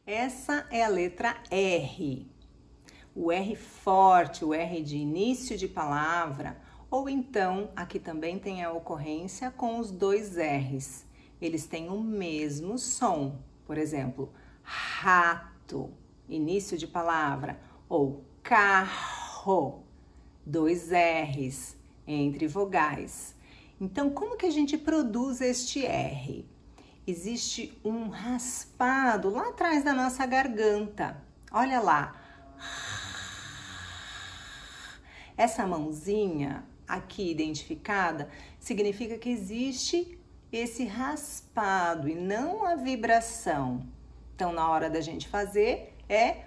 Essa é a letra R. O R forte, o R de início de palavra, ou então aqui também tem a ocorrência com os dois R's. Eles têm o mesmo som. Por exemplo, rato, início de palavra, ou carro, dois R's entre vogais. Então, como que a gente produz este R? Existe um raspado lá atrás da nossa garganta. Olha lá. Essa mãozinha aqui identificada significa que existe esse raspado e não a vibração. Então, na hora da gente fazer, é